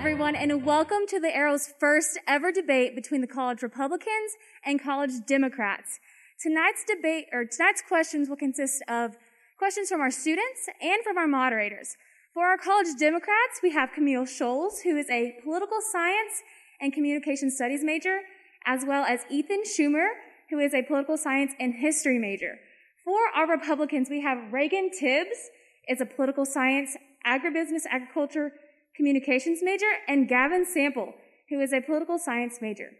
everyone, and welcome to the Arrow's first ever debate between the college Republicans and college Democrats. Tonight's questions will consist of questions from our students and from our moderators. For our college Democrats, we have Camille Scholes, who is a political science and communication studies major, as well as Ethan Schumer, who is a political science and history major. For our Republicans, we have Reagan Tibbs, is a political science, agribusiness, agriculture, communications major, and Gavin Sample, who is a political science major.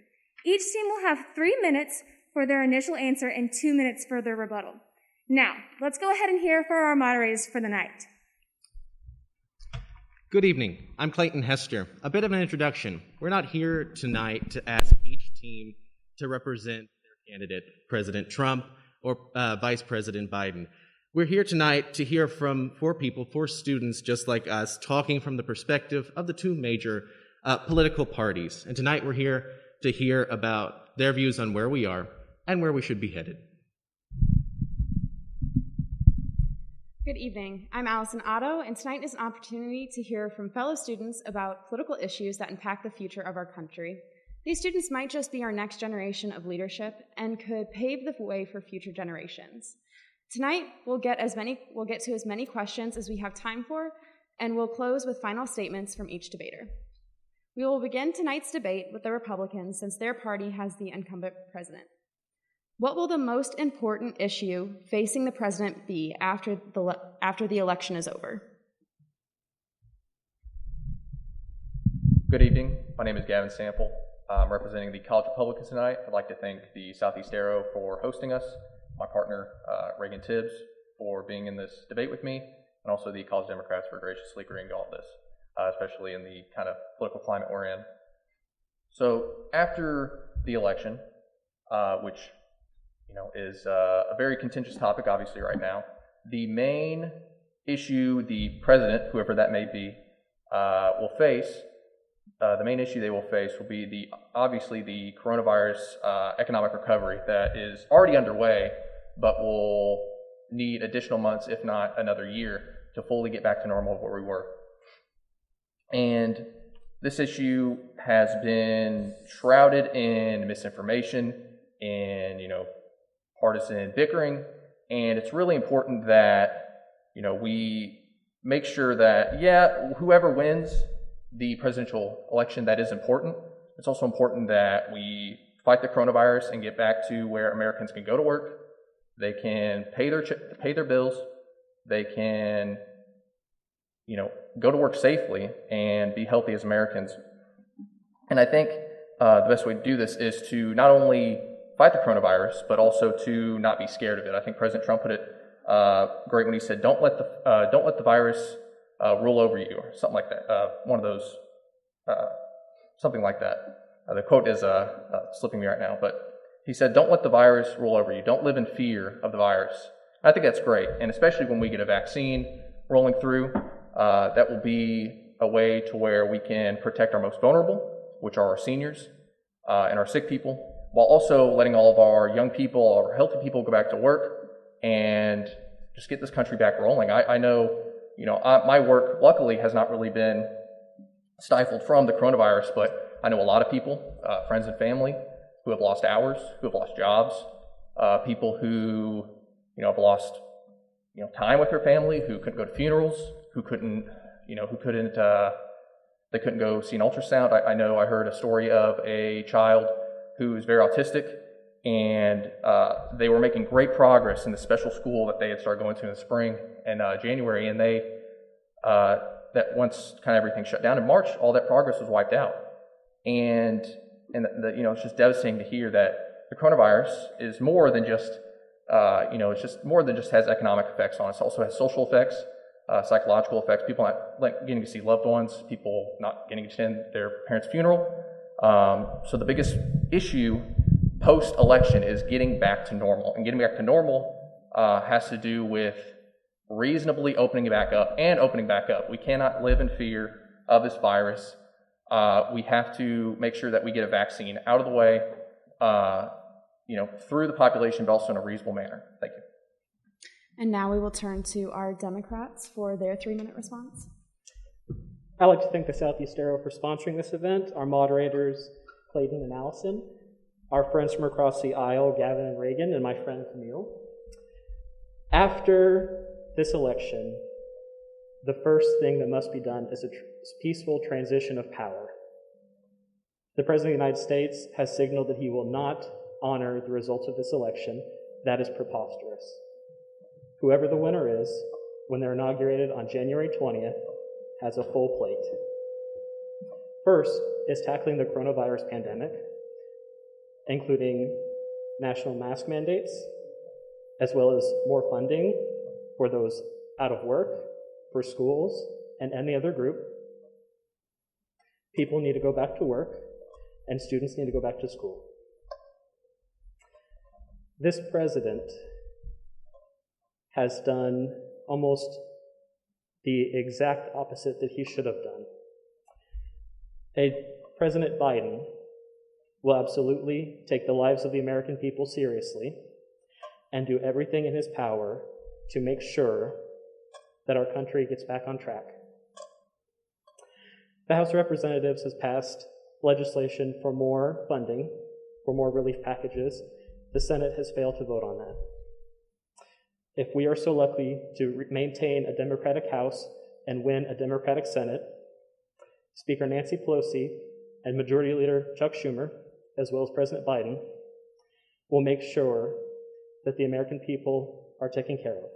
Each team will have 3 minutes for their initial answer and 2 minutes for their rebuttal. Now, let's go ahead and hear from our moderators for the night. Good evening. I'm Clayton Hester. A bit of an introduction. We're not here tonight to ask each team to represent their candidate, President Trump or Vice President Biden. We're here tonight to hear from four students just like us, talking from the perspective of the two major political parties. And tonight we're here to hear about their views on where we are and where we should be headed. Good evening. I'm Allison Otto, and tonight is an opportunity to hear from fellow students about political issues that impact the future of our country. These students might just be our next generation of leadership and could pave the way for future generations. Tonight, we'll get to as many questions as we have time for, and we'll close with final statements from each debater. We will begin tonight's debate with the Republicans, since their party has the incumbent president. What will the most important issue facing the president be after the election is over? Good evening. My name is Gavin Sample. I'm representing the College Republicans tonight. I'd like to thank the Southeast Arrow for hosting us, my partner, Reagan Tibbs, for being in this debate with me, and also the College Democrats for graciously agreeing to all this, especially in the kind of political climate we're in. So after the election, which is a very contentious topic, obviously, right now, the main issue the president, whoever that may be, will face, the main issue they will face will be obviously the coronavirus economic recovery that is already underway, but will need additional months, if not another year, to fully get back to normal of where we were. And this issue has been shrouded in misinformation and, partisan bickering, and it's really important that, we make sure that, whoever wins the presidential election, that is important. It's also important that we fight the coronavirus and get back to where Americans can go to work, they can pay their bills, they can, go to work safely and be healthy as Americans. And I think the best way to do this is to not only fight the coronavirus, but also to not be scared of it. I think President Trump put it great when he said, "Don't let the virus rule over you," or something like that. One of those, something like that. The quote is slipping me right now, but he said, "Don't let the virus rule over you. Don't live in fear of the virus." I think that's great, and especially when we get a vaccine rolling through, that will be a way to where we can protect our most vulnerable, which are our seniors and our sick people, while also letting all of our young people, our healthy people go back to work and just get this country back rolling. I know, my work, luckily, has not really been stifled from the coronavirus, but I know a lot of people, friends and family, who have lost hours, who have lost jobs, people who, have lost, time with their family, who couldn't go to funerals, they couldn't go see an ultrasound. I know I heard a story of a child who is very autistic, and they were making great progress in the special school that they had started going to in the spring and January, and that once kind of everything shut down in March, all that progress was wiped out. And it's just devastating to hear that the coronavirus is more than just, it's just more than just has economic effects on us. It also has social effects, psychological effects, people not getting to see loved ones, people not getting to attend their parents' funeral. So the biggest issue post-election is getting back to normal. And getting back to normal has to do with reasonably opening back up. We cannot live in fear of this virus. We have to make sure that we get a vaccine out of the way, through the population, but also in a reasonable manner. Thank you. And now we will turn to our Democrats for their 3-minute response. I'd like to thank the Southeast Arrow for sponsoring this event, our moderators, Clayton and Allison, our friends from across the aisle, Gavin and Reagan, and my friend Camille. After this election, the first thing that must be done is a peaceful transition of power. The President of the United States has signaled that he will not honor the results of this election. That is preposterous. Whoever the winner is, when they're inaugurated on January 20th, has a full plate. First is tackling the coronavirus pandemic, including national mask mandates, as well as more funding for those out of work, for schools, and any other group. People need to go back to work, and students need to go back to school. This president has done almost the exact opposite that he should have done. President Biden will absolutely take the lives of the American people seriously and do everything in his power to make sure that our country gets back on track. The House of Representatives has passed legislation for more funding, for more relief packages. The Senate has failed to vote on that. If we are so lucky to maintain a Democratic House and win a Democratic Senate, Speaker Nancy Pelosi and Majority Leader Chuck Schumer, as well as President Biden, will make sure that the American people are taken care of.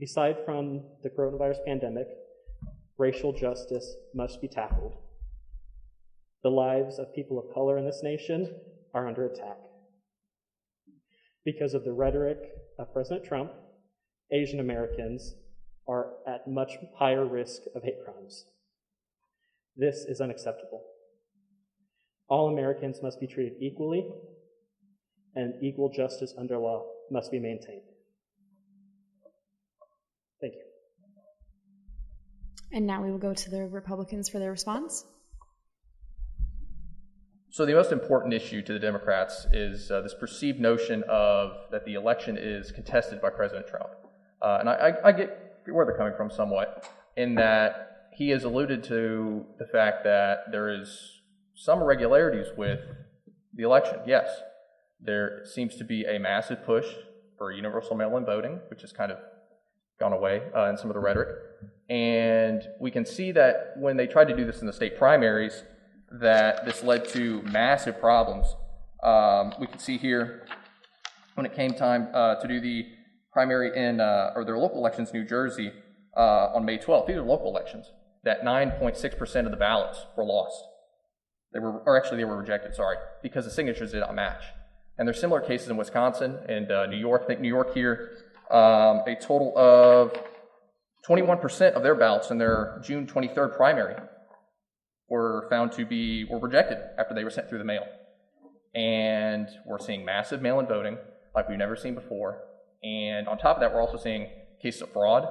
Aside from the coronavirus pandemic, racial justice must be tackled. The lives of people of color in this nation are under attack. Because of the rhetoric of President Trump, Asian Americans are at much higher risk of hate crimes. This is unacceptable. All Americans must be treated equally, and equal justice under law must be maintained. Thank you. And now we will go to the Republicans for their response. So the most important issue to the Democrats is this perceived notion of that the election is contested by President Trump. And I get where they're coming from somewhat, in that he has alluded to the fact that there is some irregularities with the election. Yes, there seems to be a massive push for universal mail-in voting, which has kind of gone away in some of the rhetoric. And we can see that when they tried to do this in the state primaries, that this led to massive problems. We can see here when it came time to do the primary in, or their local elections in New Jersey on May 12th. These are local elections, that 9.6% of the ballots were lost. They were rejected, because the signatures did not match. And there's similar cases in Wisconsin and New York. I think New York here, a total of 21% of their ballots in their June 23rd primary were found to be rejected after they were sent through the mail. And we're seeing massive mail-in voting like we've never seen before. And on top of that, we're also seeing cases of fraud,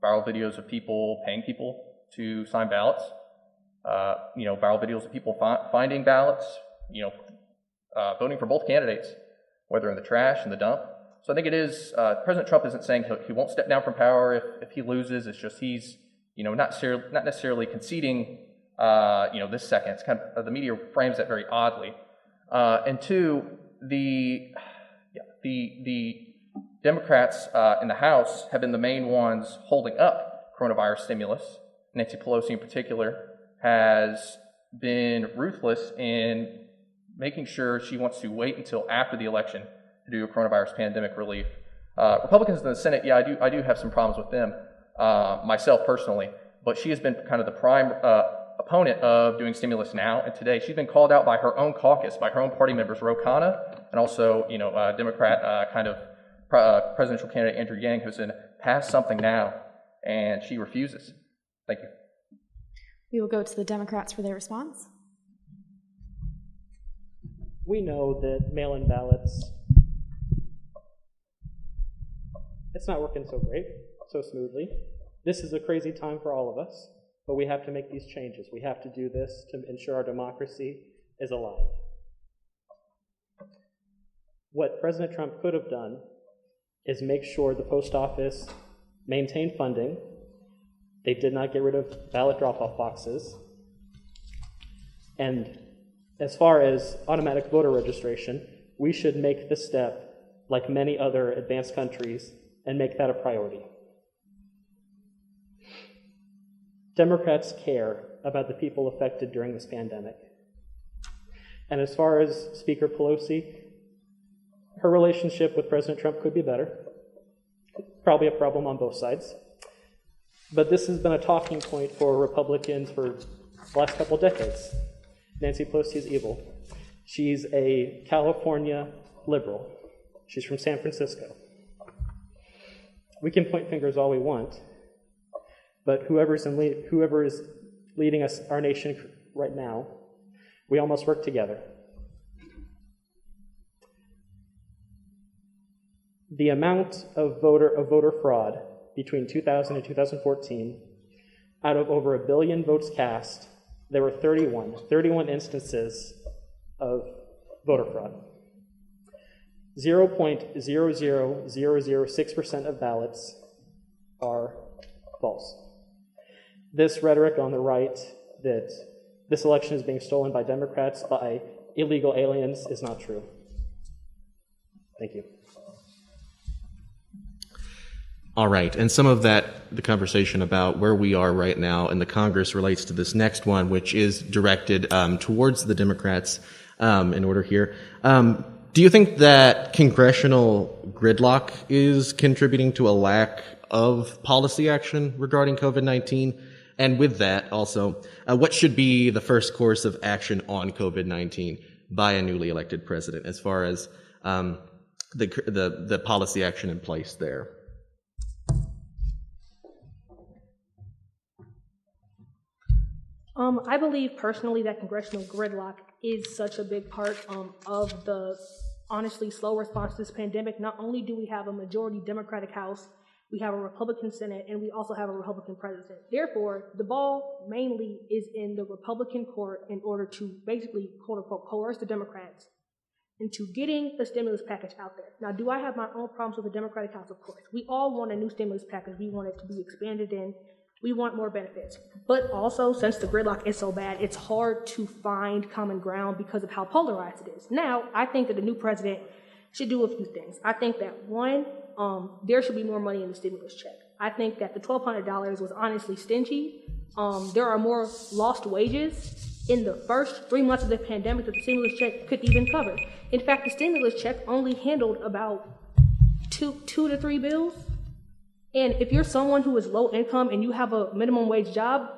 viral videos of people paying people to sign ballots, viral videos of people finding ballots, voting for both candidates, whether in the trash, in the dump. So I think it is, President Trump isn't saying he won't step down from power if he loses. It's just he's, not necessarily conceding, this second. It's kind of, the media frames that very oddly. And two, the Democrats in the House have been the main ones holding up coronavirus stimulus. Nancy Pelosi in particular has been ruthless in making sure she wants to wait until after the election to do a coronavirus pandemic relief. Republicans in the Senate, I do have some problems with them, myself personally, but she has been kind of the prime opponent of doing stimulus now and today. She's been called out by her own caucus, by her own party members, Ro Khanna, and also, Democrat presidential candidate Andrew Yang, who said, pass something now, and she refuses. Thank you. We will go to the Democrats for their response. We know that mail-in ballots, it's not working so great, so smoothly. This is a crazy time for all of us, but we have to make these changes. We have to do this to ensure our democracy is alive. What President Trump could have done is make sure the post office maintained funding They did not get rid of ballot drop-off boxes. And as far as automatic voter registration, we should make the step, like many other advanced countries, and make that a priority. Democrats care about the people affected during this pandemic. And as far as Speaker Pelosi, her relationship with President Trump could be better. Probably a problem on both sides. But this has been a talking point for Republicans for the last couple decades. Nancy Pelosi is evil. She's a California liberal. She's from San Francisco. We can point fingers all we want, but whoever is leading us, our nation right now, we all must work together. The amount of voter fraud between 2000 and 2014, out of over 1 billion votes cast, there were 31 instances of voter fraud. 0.00006% of ballots are false. This rhetoric on the right that this election is being stolen by Democrats, by illegal aliens, is not true. Thank you. All right, and some of that, the conversation about where we are right now in the Congress relates to this next one, which is directed towards the Democrats in order here. Do you think that congressional gridlock is contributing to a lack of policy action regarding COVID-19? And with that, also, what should be the first course of action on COVID-19 by a newly elected president as far as the policy action in place there? I believe personally that congressional gridlock is such a big part of the honestly slow response to this pandemic. Not only do we have a majority Democratic House, we have a Republican Senate, and we also have a Republican president. Therefore, the ball mainly is in the Republican court in order to basically, quote unquote, coerce the Democrats into getting the stimulus package out there. Now, do I have my own problems with the Democratic House? Of course. We all want a new stimulus package. We want it to be expanded in. We want more benefits. But also, since the gridlock is so bad, it's hard to find common ground because of how polarized it is. Now, I think that the new president should do a few things. I think that, one, there should be more money in the stimulus check. I think that the $1,200 was honestly stingy. There are more lost wages in the first 3 months of the pandemic that the stimulus check could even cover. In fact, the stimulus check only handled about two to three bills. And if you're someone who is low income and you have a minimum wage job,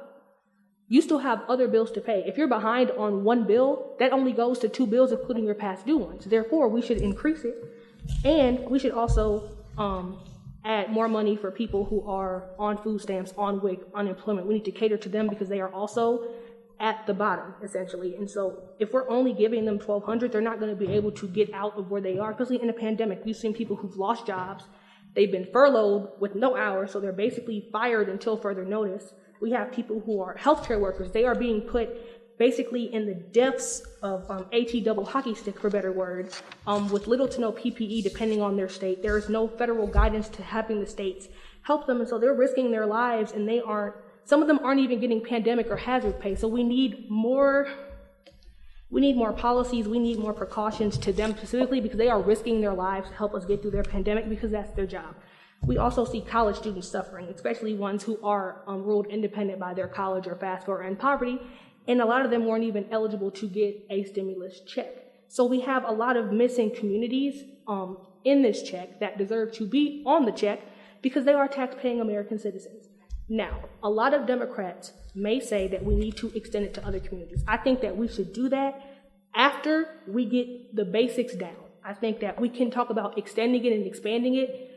you still have other bills to pay. If you're behind on one bill, that only goes to 2 bills, including your past due ones. Therefore, we should increase it. And we should also add more money for people who are on food stamps, on WIC, unemployment. We need to cater to them because they are also at the bottom, essentially. And so if we're only giving them $1,200, they're not going to be able to get out of where they are, especially in a pandemic. We've seen people who've lost jobs. They've been furloughed with no hours, so they're basically fired until further notice. We have people who are healthcare workers. They are being put basically in the depths of AT double hockey stick, for a better word, with little to no PPE depending on their state. There is no federal guidance to having the states help them, and so they're risking their lives, and some of them aren't even getting pandemic or hazard pay. So we need more policies, we need more precautions to them specifically because they are risking their lives to help us get through their pandemic because that's their job. We also see college students suffering, especially ones who are ruled independent by their college or FAFSA or in poverty, and a lot of them weren't even eligible to get a stimulus check. So we have a lot of missing communities in this check that deserve to be on the check because they are tax-paying American citizens. Now, a lot of Democrats may say that we need to extend it to other communities. I think that we should do that after we get the basics down. I think that we can talk about extending it and expanding it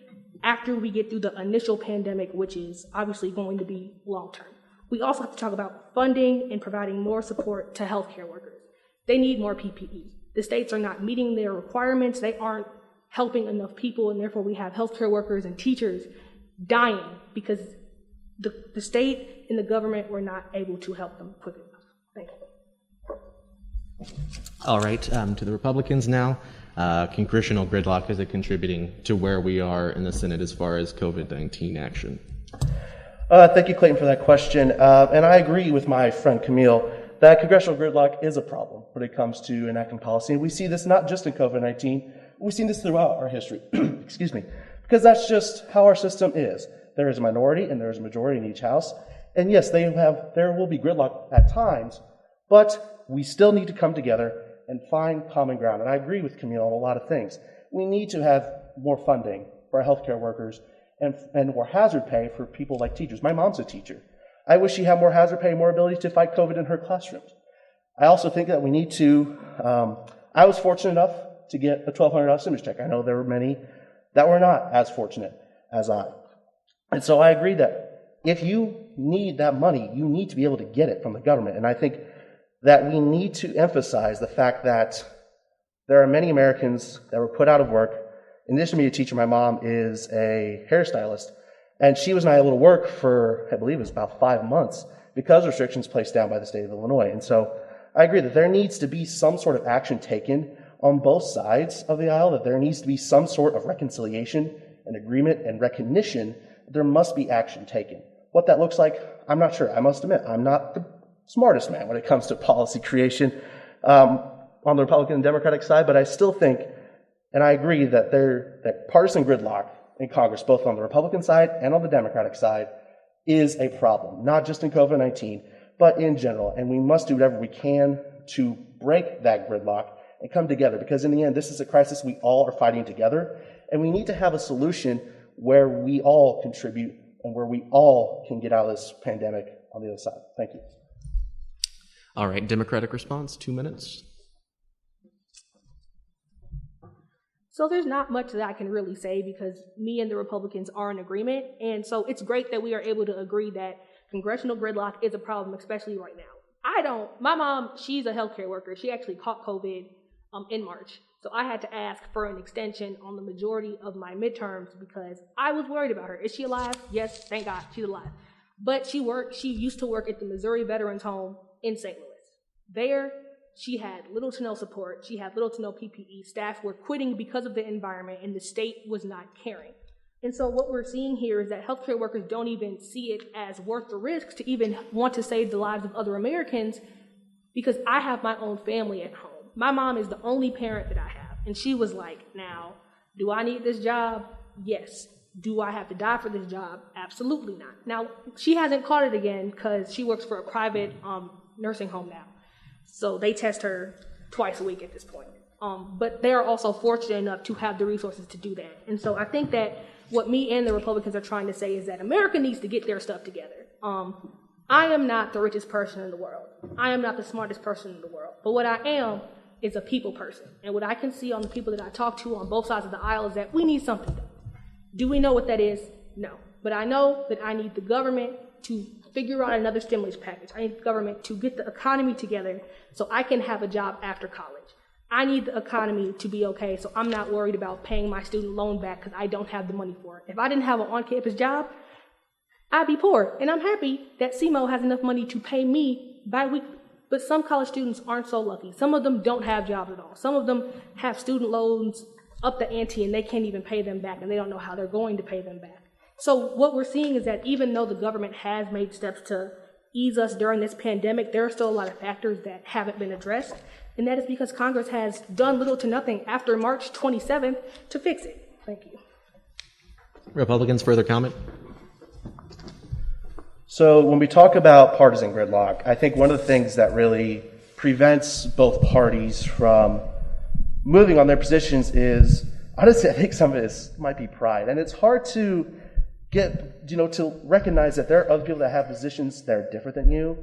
after we get through the initial pandemic, which is obviously going to be long-term. We also have to talk about funding and providing more support to healthcare workers. They need more PPE. The states are not meeting their requirements. They aren't helping enough people, and therefore we have healthcare workers and teachers dying because the state and the government were not able to help them quick enough. Thank you. All right, to the Republicans now. Congressional gridlock, is it contributing to where we are in the Senate as far as COVID-19 action? Thank you, Clayton, for that question. And I agree with my friend Camille that congressional gridlock is a problem when it comes to enacting policy. And we see this not just in COVID-19, we've seen this throughout our history. Excuse me. Because that's just how our system is. There is a minority and there is a majority in each house. And yes, there will be gridlock at times, but we still need to come together and find common ground. And I agree with Camille on a lot of things. We need to have more funding for our healthcare workers and more hazard pay for people like teachers. My mom's a teacher. I wish she had more hazard pay, more ability to fight COVID in her classrooms. I also think that we need to, I was fortunate enough to get a $1,200 stimulus check. I know there were many that were not as fortunate as I. And so I agree that if you need that money, you need to be able to get it from the government. And I think that we need to emphasize the fact that there are many Americans that were put out of work. In addition to being a teacher, my mom is a hairstylist, and she was not able to work for, I believe it was about 5 months because of restrictions placed down by the state of Illinois. And so I agree that there needs to be some sort of action taken on both sides of the aisle, that there needs to be some sort of reconciliation and agreement and recognition that there must be action taken. What that looks like, I'm not sure. I must admit, I'm not the smartest man when it comes to policy creation on the Republican and Democratic side, but I still think, and I agree that that partisan gridlock in Congress, both on the Republican side and on the Democratic side, is a problem, not just in COVID-19, but in general. And we must do whatever we can to break that gridlock and come together, because in the end, this is a crisis we all are fighting together, and we need to have a solution where we all contribute and where we all can get out of this pandemic on the other side. Thank you. All right, Democratic response, 2 minutes. So there's not much that I can really say because me and the Republicans are in agreement. And so it's great that we are able to agree that congressional gridlock is a problem, especially right now. My mom, she's a healthcare worker. She actually caught COVID in March. So I had to ask for an extension on the majority of my midterms because I was worried about her. Is she alive? Yes, thank God, she's alive. But she used to work at the Missouri Veterans Home in St. Louis. There, she had little to no support. She had little to no PPE. Staff were quitting because of the environment, and the state was not caring. And so what we're seeing here is that healthcare workers don't even see it as worth the risk to even want to save the lives of other Americans, because I have my own family at home. My mom is the only parent that I have, and she was like, now, do I need this job? Yes. Do I have to die for this job? Absolutely not. Now, she hasn't caught it again because she works for a private nursing home now. So they test her twice a week at this point. But they're also fortunate enough to have the resources to do that. And so I think that what me and the Republicans are trying to say is that America needs to get their stuff together. I am not the richest person in the world. I am not the smartest person in the world. But what I am is a people person. And what I can see on the people that I talk to on both sides of the aisle is that we need something done. Do we know what that is? No. But I know that I need the government to figure out another stimulus package. I need the government to get the economy together so I can have a job after college. I need the economy to be okay so I'm not worried about paying my student loan back because I don't have the money for it. If I didn't have an on-campus job, I'd be poor. And I'm happy that SEMO has enough money to pay me bi-weekly. But some college students aren't so lucky. Some of them don't have jobs at all. Some of them have student loans up the ante and they can't even pay them back, and they don't know how they're going to pay them back. So what we're seeing is that even though the government has made steps to ease us during this pandemic, there are still a lot of factors that haven't been addressed, and that is because Congress has done little to nothing after March 27th to fix it. Thank you. Republicans, further comment? So when we talk about partisan gridlock, I think one of the things that really prevents both parties from moving on their positions is, honestly, I think some of it might be pride. And it's hard to to recognize that there are other people that have positions that are different than you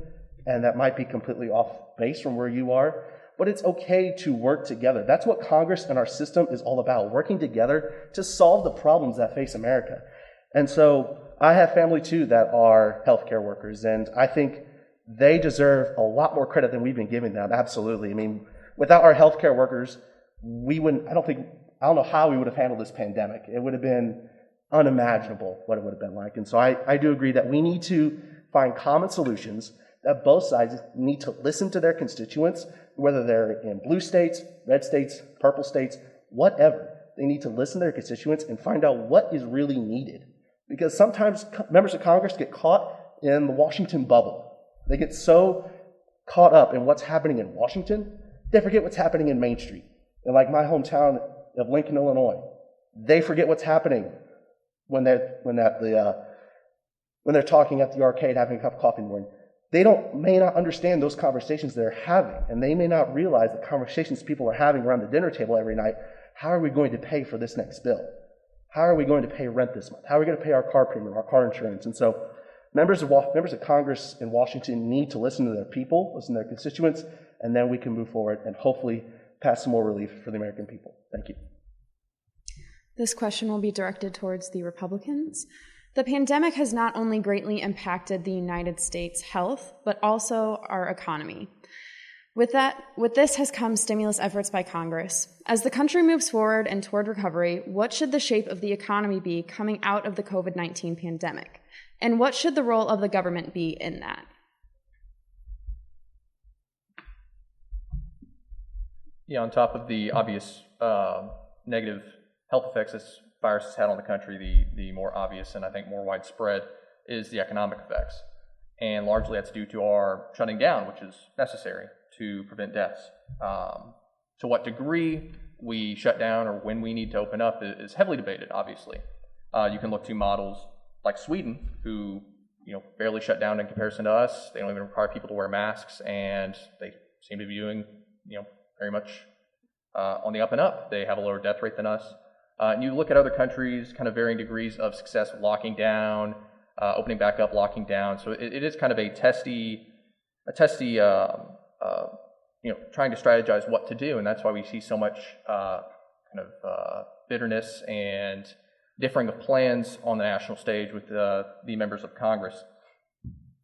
and that might be completely off base from where you are. But it's okay to work together. That's what Congress and our system is all about, working together to solve the problems that face America. And so I have family too that are healthcare workers, and I think they deserve a lot more credit than we've been giving them. Absolutely. I mean, without our healthcare workers, we wouldn't, I don't know how we would have handled this pandemic. It would have been unimaginable what it would have been like. And so I do agree that we need to find common solutions, that both sides need to listen to their constituents, whether they're in blue states, red states, purple states, whatever. They need to listen to their constituents and find out what is really needed. Because sometimes members of Congress get caught in the Washington bubble. They get so caught up in what's happening in Washington, they forget what's happening in Main Street. And like my hometown of Lincoln, Illinois, they forget what's happening when they're talking at the arcade having a cup of coffee in the morning. They may not understand those conversations they're having, and they may not realize the conversations people are having around the dinner table every night. How are we going to pay for this next bill? How are we going to pay rent this month? How are we going to pay our car premium, our car insurance? And so members of Congress in Washington need to listen to their people, listen to their constituents, and then we can move forward and hopefully pass some more relief for the American people. Thank you. This question will be directed towards the Republicans. The pandemic has not only greatly impacted the United States' health, but also our economy. With this has come stimulus efforts by Congress. As the country moves forward and toward recovery, what should the shape of the economy be coming out of the COVID-19 pandemic? And what should the role of the government be in that? Yeah, on top of the obvious negative health effects this virus has had on the country, the more obvious and I think more widespread is the economic effects. And largely that's due to our shutting down, which is necessary to prevent deaths. To what degree we shut down or when we need to open up is heavily debated, obviously. You can look to models like Sweden, who barely shut down in comparison to us. They don't even require people to wear masks, and they seem to be doing very much on the up and up. They have a lower death rate than us. And you look at other countries, kind of varying degrees of success with locking down, opening back up, locking down. So it is kind of a testy, trying to strategize what to do, and that's why we see so much bitterness and differing of plans on the national stage with the members of Congress.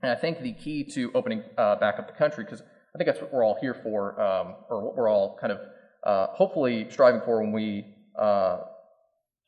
And I think the key to opening back up the country, because I think that's what we're all here for, or what we're all kind of hopefully striving for when we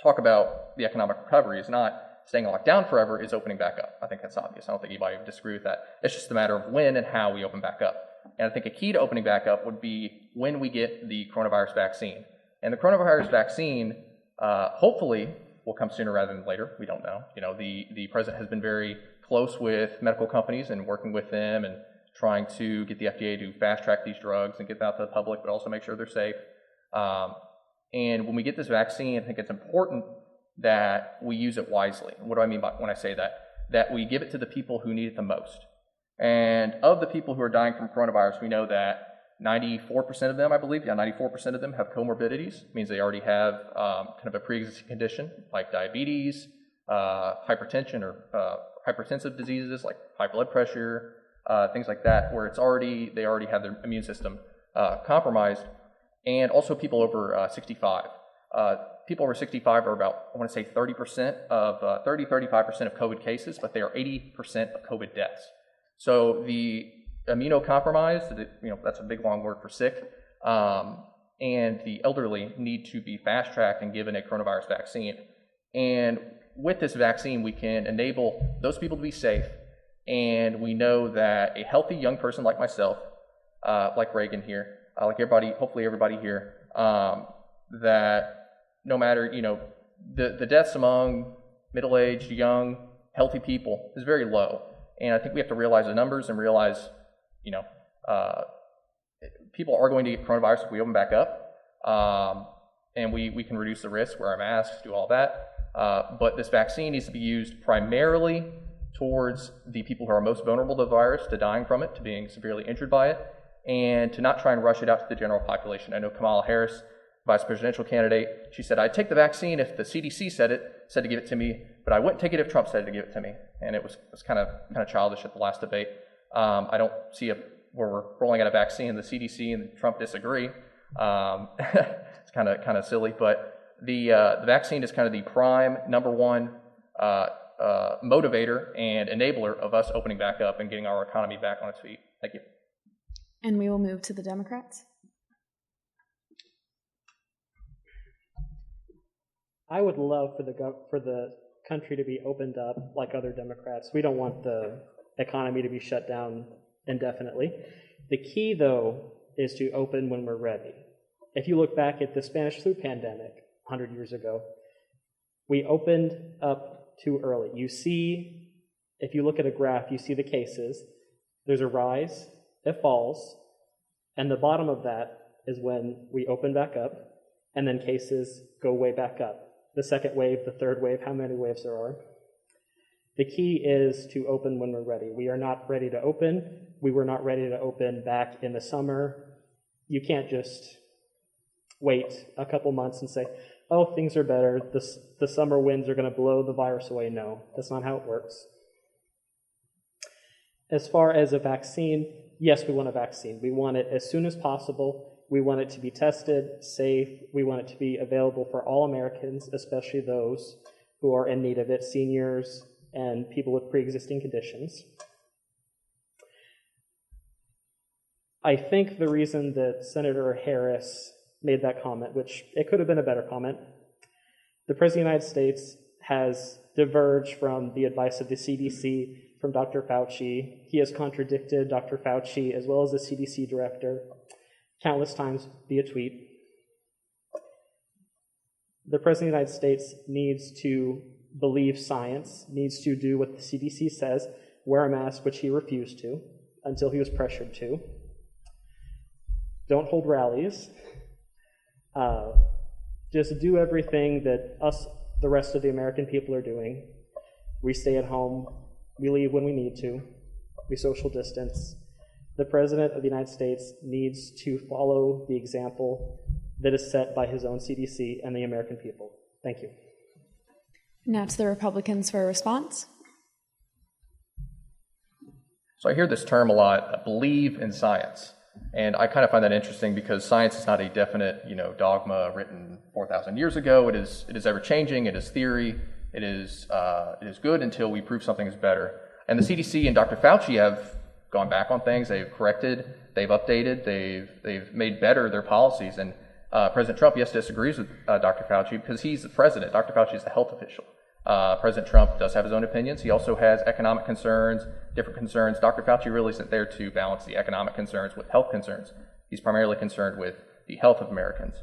talk about the economic recovery, is not staying locked down forever, is opening back up. I think that's obvious. I don't think anybody would disagree with that. It's just a matter of when and how we open back up. And I think a key to opening back up would be when we get the coronavirus vaccine. And the coronavirus vaccine, hopefully, will come sooner rather than later. We don't know. The president has been very close with medical companies and working with them and trying to get the FDA to fast track these drugs and get them out to the public, but also make sure they're safe. And when we get this vaccine, I think it's important that we use it wisely. What do I mean by when I say that? That we give it to the people who need it the most. And of the people who are dying from coronavirus, we know that 94% of them, I believe, 94% of them have comorbidities. It means they already have kind of a pre-existing condition like diabetes, hypertension, or hypertensive diseases like high blood pressure, things like that, where they already have their immune system compromised. And also people over 65. People over 65 are about, I want to say 35% of COVID cases, but they are 80% of COVID deaths. So the immunocompromised, that's a big long word for sick, and the elderly need to be fast-tracked and given a coronavirus vaccine. And with this vaccine, we can enable those people to be safe, and we know that a healthy young person like myself, like Reagan here, like everybody, hopefully everybody here, that no matter, the deaths among middle-aged, young, healthy people is very low. And I think we have to realize the numbers and realize, people are going to get coronavirus if we open back up. And we can reduce the risk, wear our masks, do all that. But this vaccine needs to be used primarily towards the people who are most vulnerable to the virus, to dying from it, to being severely injured by it, and to not try and rush it out to the general population. I know Kamala Harris, vice presidential candidate, she said, I'd take the vaccine if the CDC said to give it to me, but I wouldn't take it if Trump said to give it to me. And it was kind of childish at the last debate. I don't see where we're rolling out a vaccine and the CDC and Trump disagree. It's kind of silly, but the vaccine is kind of the prime number one motivator and enabler of us opening back up and getting our economy back on its feet. Thank you. And we will move to the Democrats. I would love for the country to be opened up like other Democrats. We don't want the economy to be shut down indefinitely. The key, though, is to open when we're ready. If you look back at the Spanish flu pandemic 100 years ago, we opened up too early. You see, if you look at a graph, you see the cases. There's a rise, it falls, and the bottom of that is when we open back up, and then cases go way back up. The second wave, the third wave, how many waves there are. The key is to open when we're ready. We are not ready to open. We were not ready to open back in the summer. You can't just wait a couple months and say, oh, things are better. The summer winds are going to blow the virus away. No, that's not how it works. As far as a vaccine, yes, we want a vaccine. We want it as soon as possible. We want it to be tested, safe. We want it to be available for all Americans, especially those who are in need of it, seniors and people with pre-existing conditions. I think the reason that Senator Harris made that comment, which it could have been a better comment, the President of the United States has diverged from the advice of the CDC, from Dr. Fauci. He has contradicted Dr. Fauci as well as the CDC director countless times via tweet. The President of the United States needs to believe science, needs to do what the CDC says, wear a mask, which he refused to until he was pressured to. Don't hold rallies. Just do everything that us, the rest of the American people, are doing. We stay at home. We leave when we need to. We social distance. The President of the United States needs to follow the example that is set by his own CDC and the American people. Thank you. Now to the Republicans for a response. So I hear this term a lot, believe in science. And I kind of find that interesting because science is not a definite, dogma written 4,000 years ago. It is ever changing. It is theory. It is good until we prove something is better. And the CDC and Dr. Fauci have gone back on things. They've corrected. They've updated. They've made better their policies. And President Trump, yes, disagrees with Dr. Fauci because he's the president. Dr. Fauci is the health official. President Trump does have his own opinions. He also has economic concerns, different concerns. Dr. Fauci really isn't there to balance the economic concerns with health concerns. He's primarily concerned with the health of Americans.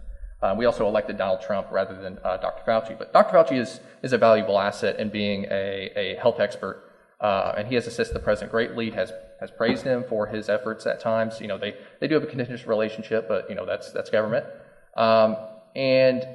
We also elected Donald Trump rather than Dr. Fauci. But Dr. Fauci is a valuable asset in being a health expert, and he has assisted the president greatly, has praised him for his efforts at times. They do have a contentious relationship, but that's government. And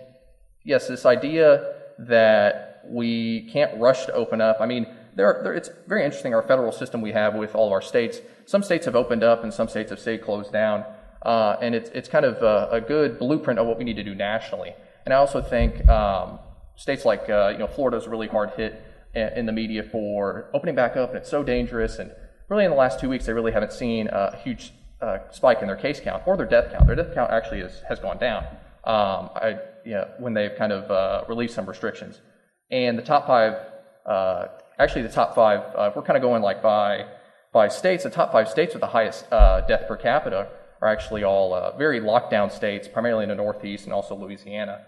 yes, this idea that we can't rush to open up. I mean, it's very interesting, our federal system we have with all of our states. Some states have opened up and some states have stayed closed down. And it's kind of a good blueprint of what we need to do nationally. And I also think states like, Florida's really hard hit in the media for opening back up, and it's so dangerous. And really in the last 2 weeks, they really haven't seen a huge spike in their case count or their death count. Their death count actually has gone down when they've kind of released some restrictions. And the top five, if we're kind of going like by states, the top 5 states with the highest death per capita are actually all very locked down states, primarily in the Northeast and also Louisiana.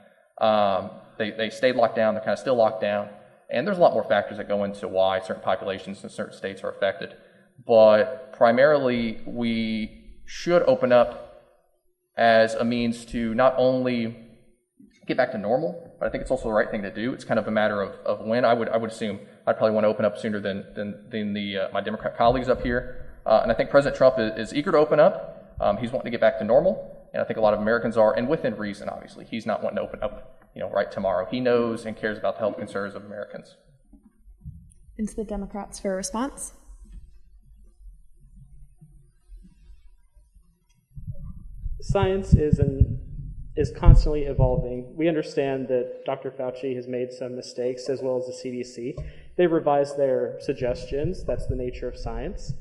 They stayed locked down, they're kind of still locked down, and there's a lot more factors that go into why certain populations in certain states are affected. But primarily, we should open up as a means to not only get back to normal, but I think it's also the right thing to do. It's kind of a matter of when. I would assume I'd probably want to open up sooner than my Democrat colleagues up here. And I think President Trump is eager to open up. He's wanting to get back to normal, and I think a lot of Americans are, and within reason, obviously. He's not wanting to open up, right tomorrow. He knows and cares about the health concerns of Americans. And to the Democrats for a response. Science is constantly evolving. We understand that Dr. Fauci has made some mistakes, as well as the CDC. They revised their suggestions. That's the nature of science.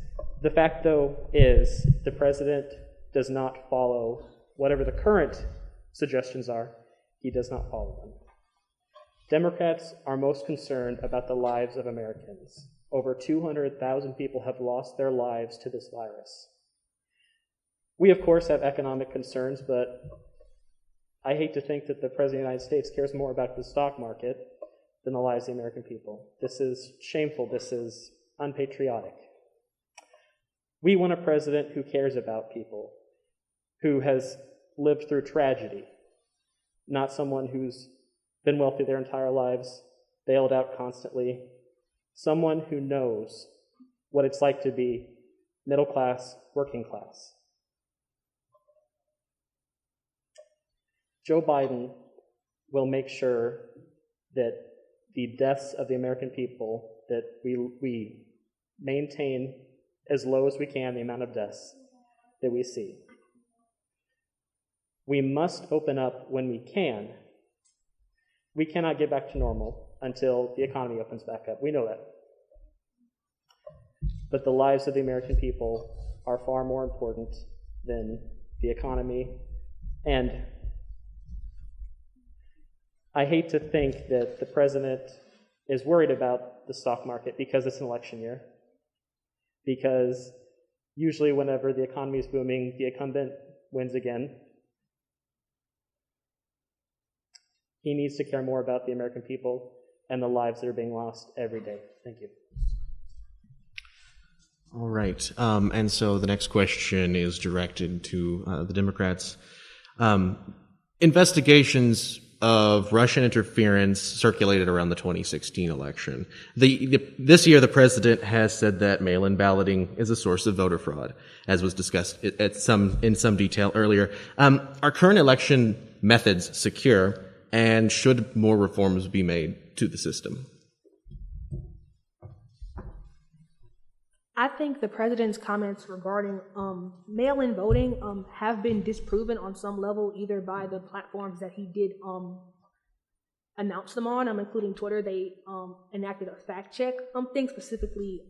The fact, though, is the president does not follow whatever the current suggestions are. He does not follow them. Democrats are most concerned about the lives of Americans. Over 200,000 people have lost their lives to this virus. We, of course, have economic concerns, but I hate to think that the President of the United States cares more about the stock market than the lives of the American people. This is shameful. This is unpatriotic. We want a president who cares about people, who has lived through tragedy, not someone who's been wealthy their entire lives, bailed out constantly, someone who knows what it's like to be middle class, working class. Joe Biden will make sure that the deaths of the American people, that we maintain as low as we can the amount of deaths that we see. We must open up when we can. We cannot get back to normal until the economy opens back up. We know that. But the lives of the American people are far more important than the economy. And I hate to think that the president is worried about the stock market because it's an election year. Because usually whenever the economy is booming, the incumbent wins again. He needs to care more about the American people and the lives that are being lost every day. Thank you. All right. And so the next question is directed to the Democrats. Investigations of Russian interference circulated around the 2016 election. This year, the president has said that mail-in balloting is a source of voter fraud, as was discussed in some detail earlier. Are current election methods secure, and should more reforms be made to the system? I think the president's comments regarding mail-in voting have been disproven on some level, either by the platforms that he did announce them on, including Twitter. They enacted a fact check thing specifically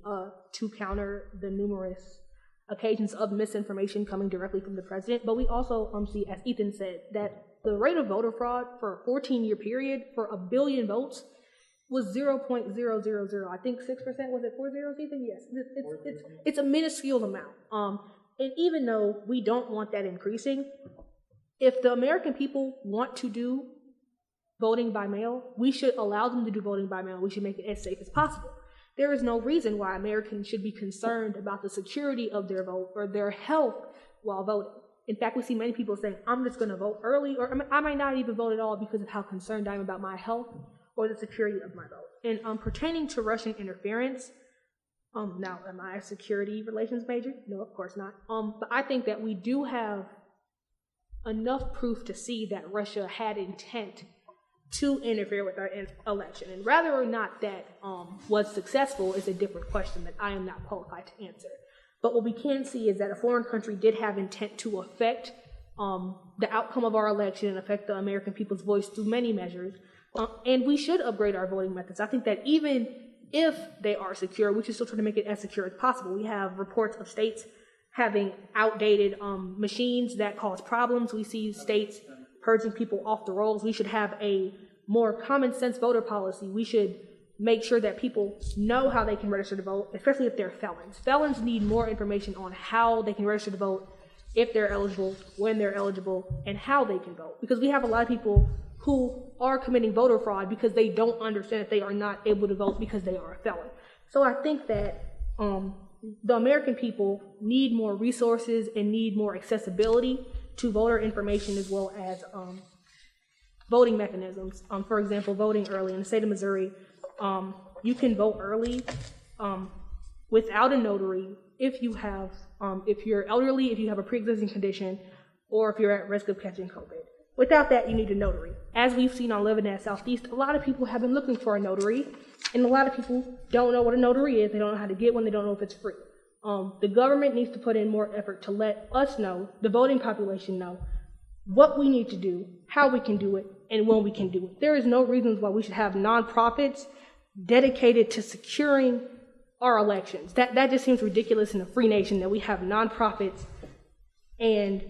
to counter the numerous occasions of misinformation coming directly from the president. But we also see, as Ethan said, that the rate of voter fraud for a 14-year period for 1 billion votes was 0.000. I think 6%. Was it 4 zeros, Ethan? Yes. It's a minuscule amount. And even though we don't want that increasing, if the American people want to do voting by mail, we should allow them to do voting by mail. We should make it as safe as possible. There is no reason why Americans should be concerned about the security of their vote or their health while voting. In fact, we see many people saying, I'm just going to vote early, or I might not even vote at all because of how concerned I am about my health or the security of my vote. And pertaining to Russian interference, now, am I a security relations major? No, of course not. But I think that we do have enough proof to see that Russia had intent to interfere with our election. And whether or not that was successful is a different question that I am not qualified to answer. But what we can see is that a foreign country did have intent to affect the outcome of our election and affect the American people's voice through many measures. And we should upgrade our voting methods. I think that even if they are secure, we should still try to make it as secure as possible. We have reports of states having outdated machines that cause problems. We see states purging people off the rolls. We should have a more common sense voter policy. We should make sure that people know how they can register to vote, especially if they're felons. Felons need more information on how they can register to vote, if they're eligible, when they're eligible, and how they can vote. Because we have a lot of people who are committing voter fraud because they don't understand that they are not able to vote because they are a felon. So I think that the American people need more resources and need more accessibility to voter information as well as voting mechanisms. For example, voting early. In the state of Missouri, you can vote early without a notary if you have, if you're elderly, if you have a pre-existing condition, or if you're at risk of catching COVID. Without that, you need a notary. As we've seen on Living at Southeast, a lot of people have been looking for a notary, and a lot of people don't know what a notary is. They don't know how to get one. They don't know if it's free. The government needs to put in more effort to let us know, the voting population know, what we need to do, how we can do it, and when we can do it. There is no reason why we should have nonprofits dedicated to securing our elections. That just seems ridiculous in a free nation that we have nonprofits and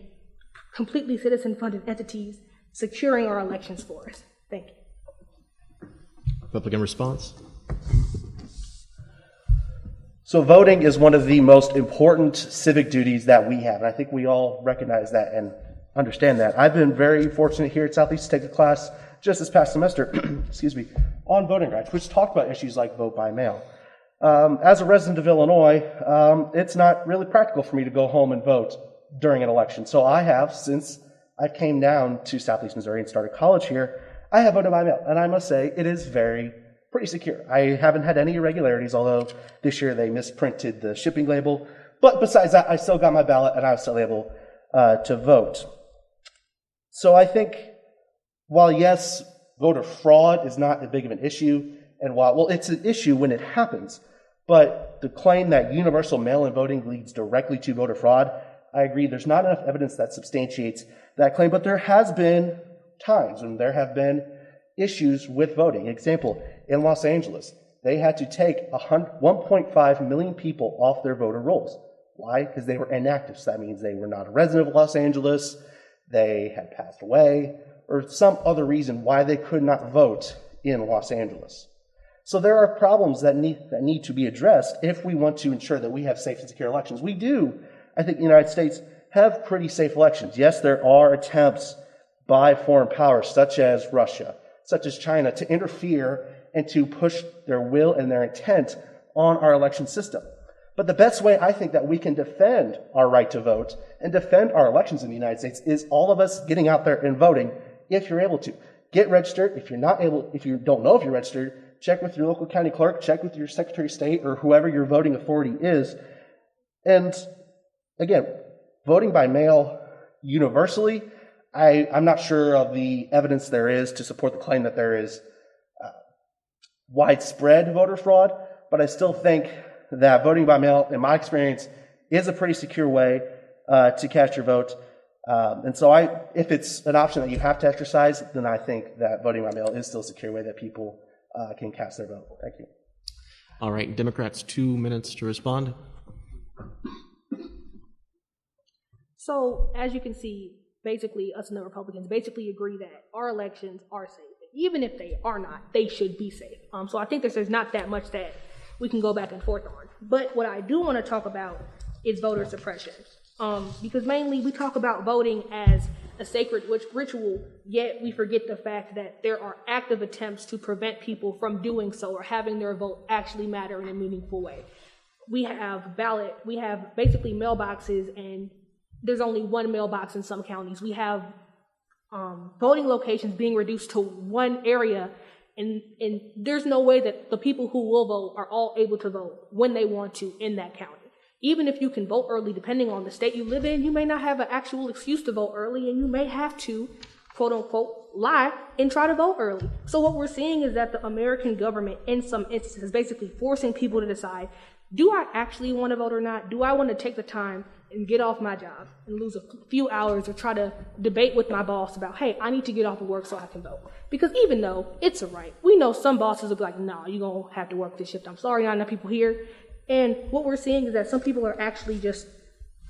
completely citizen-funded entities securing our elections for us. Thank you. Republican response? So voting is one of the most important civic duties that we have, and I think we all recognize that and understand that. I've been very fortunate here at Southeast to take a class just this past semester, excuse me, on voting rights, which talked about issues like vote by mail. As a resident of Illinois, it's not really practical for me to go home and vote during an election. So I have, since I came down to Southeast Missouri and started college here, I have voted by mail. And I must say, it is very, pretty secure. I haven't had any irregularities, although this year they misprinted the shipping label. But besides that, I still got my ballot and I was still able to vote. So I think while, yes, voter fraud is not that big of an issue, and while it's an issue when it happens, but the claim that universal mail-in voting leads directly to voter fraud, I agree there's not enough evidence that substantiates that claim, but there has been times when there have been issues with voting. Example, in Los Angeles, they had to take 1.5 million people off their voter rolls. Why? Because they were inactive. So that means they were not a resident of Los Angeles, they had passed away, or some other reason why they could not vote in Los Angeles. So there are problems that need to be addressed if we want to ensure that we have safe and secure elections. We do, I think, the United States have pretty safe elections. Yes, there are attempts by foreign powers such as Russia, such as China, to interfere and to push their will and their intent on our election system. But the best way I think that we can defend our right to vote and defend our elections in the United States is all of us getting out there and voting if you're able to. Get registered. If you don't know if you're registered, check with your local county clerk, check with your Secretary of State or whoever your voting authority is. And again, voting by mail universally, I'm not sure of the evidence there is to support the claim that there is widespread voter fraud, but I still think that voting by mail, in my experience, is a pretty secure way to cast your vote. And so if it's an option that you have to exercise, then I think that voting by mail is still a secure way that people can cast their vote. Thank you. All right, Democrats, 2 minutes to respond. So, as you can see, basically, us and the Republicans basically agree that our elections are safe. Even if they are not, they should be safe. So I think there's not that much that we can go back and forth on. But what I do want to talk about is voter suppression. Because mainly we talk about voting as a sacred ritual, yet we forget the fact that there are active attempts to prevent people from doing so or having their vote actually matter in a meaningful way. We have basically mailboxes, and there's only one mailbox in some counties. We have voting locations being reduced to one area, and there's no way that the people who will vote are all able to vote when they want to in that county. Even if you can vote early, depending on the state you live in, you may not have an actual excuse to vote early, and you may have to, quote unquote, lie and try to vote early. So what we're seeing is that the American government, in some instances, is basically forcing people to decide, do I actually want to vote or not? Do I want to take the time and get off my job and lose a few hours or try to debate with my boss about, hey, I need to get off of work so I can vote? Because even though it's a right, we know some bosses will be like, nah, you're going to have to work this shift. I'm sorry, not enough people here. And what we're seeing is that some people are actually just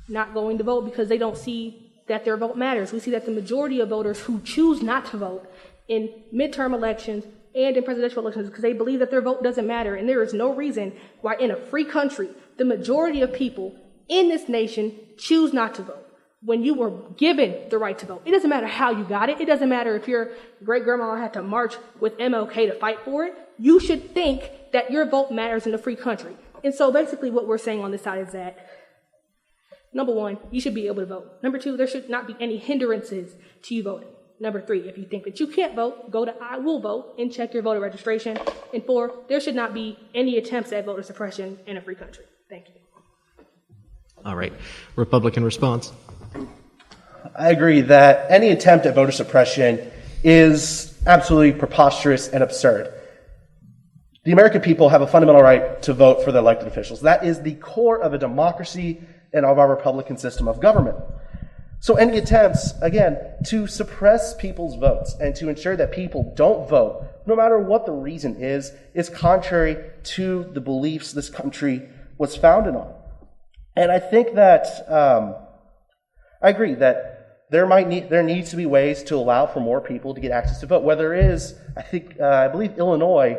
not going to vote because they don't see that their vote matters. We see that the majority of voters who choose not to vote in midterm elections and in presidential elections because they believe that their vote doesn't matter. And there is no reason why in a free country, the majority of people in this nation choose not to vote when you were given the right to vote. It doesn't matter how you got it. It doesn't matter if your great-grandma had to march with MLK to fight for it. You should think that your vote matters in a free country. And so basically what we're saying on this side is that, number one, you should be able to vote. Number two, there should not be any hindrances to you voting. Number three, if you think that you can't vote, go to I Will Vote and check your voter registration. And four, there should not be any attempts at voter suppression in a free country. Thank you. All right, Republican response. I agree that any attempt at voter suppression is absolutely preposterous and absurd. The American people have a fundamental right to vote for their elected officials. That is the core of a democracy and of our Republican system of government. So any attempts, again, to suppress people's votes and to ensure that people don't vote, no matter what the reason is contrary to the beliefs this country was founded on. And I think that, I agree that there needs to be ways to allow for more people to get access to vote. Whether it is, I believe Illinois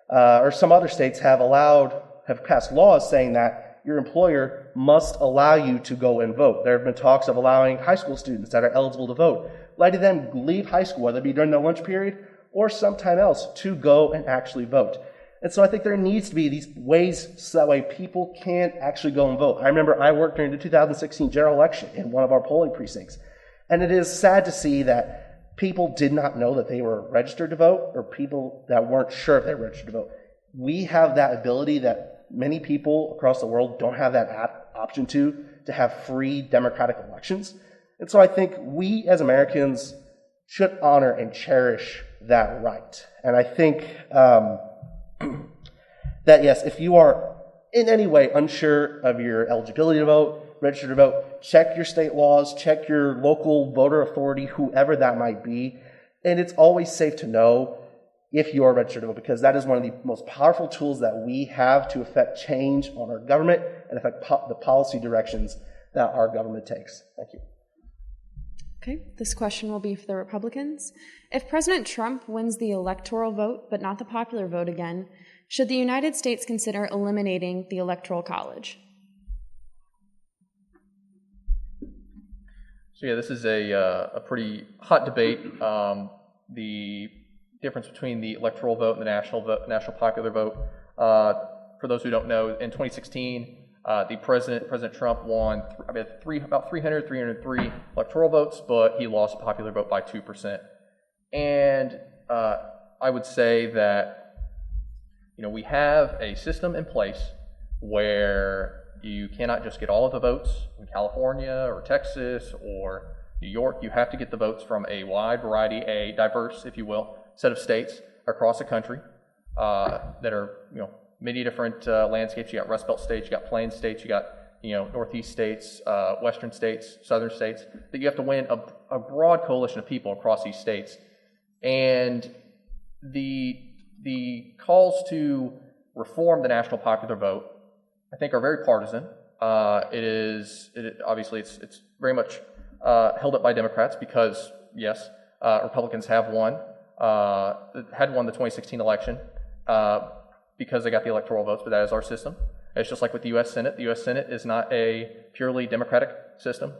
or some other states have passed laws saying that your employer must allow you to go and vote. There have been talks of allowing high school students that are eligible to vote, letting them leave high school, whether it be during their lunch period or sometime else, to go and actually vote. And so I think there needs to be these ways so that way people can actually go and vote. I remember I worked during the 2016 general election in one of our polling precincts, and it is sad to see that people did not know that they were registered to vote, or people that weren't sure if they were registered to vote. We have that ability that many people across the world don't have that option to have free democratic elections. And so I think we as Americans should honor and cherish that right. And I think that, yes, if you are in any way unsure of your eligibility to vote, register to vote, check your state laws, check your local voter authority, whoever that might be. And it's always safe to know if you are registered to vote, because that is one of the most powerful tools that we have to affect change on our government and affect the policy directions that our government takes. Thank you. Okay, this question will be for the Republicans. If President Trump wins the electoral vote, but not the popular vote again, should the United States consider eliminating the Electoral College? So yeah, this is a pretty hot debate. The difference between the electoral vote and the national popular vote. For those who don't know, in 2016, President Trump won about 303 electoral votes, but he lost the popular vote by 2%. And I would say that we have a system in place where you cannot just get all of the votes in California or Texas or New York. You have to get the votes from a wide variety, a diverse, if you will, set of states across the country that are many different landscapes. You got Rust Belt states, you got Plains states, you got Northeast states, Western states, Southern states. That you have to win a broad coalition of people across these states, and the calls to reform the national popular vote, I think, are very partisan. Obviously it's very much held up by Democrats because yes, Republicans had won the 2016 election because they got the electoral votes, but that is our system. It's just like with the U.S. Senate. The U.S. Senate is not a purely Democratic system.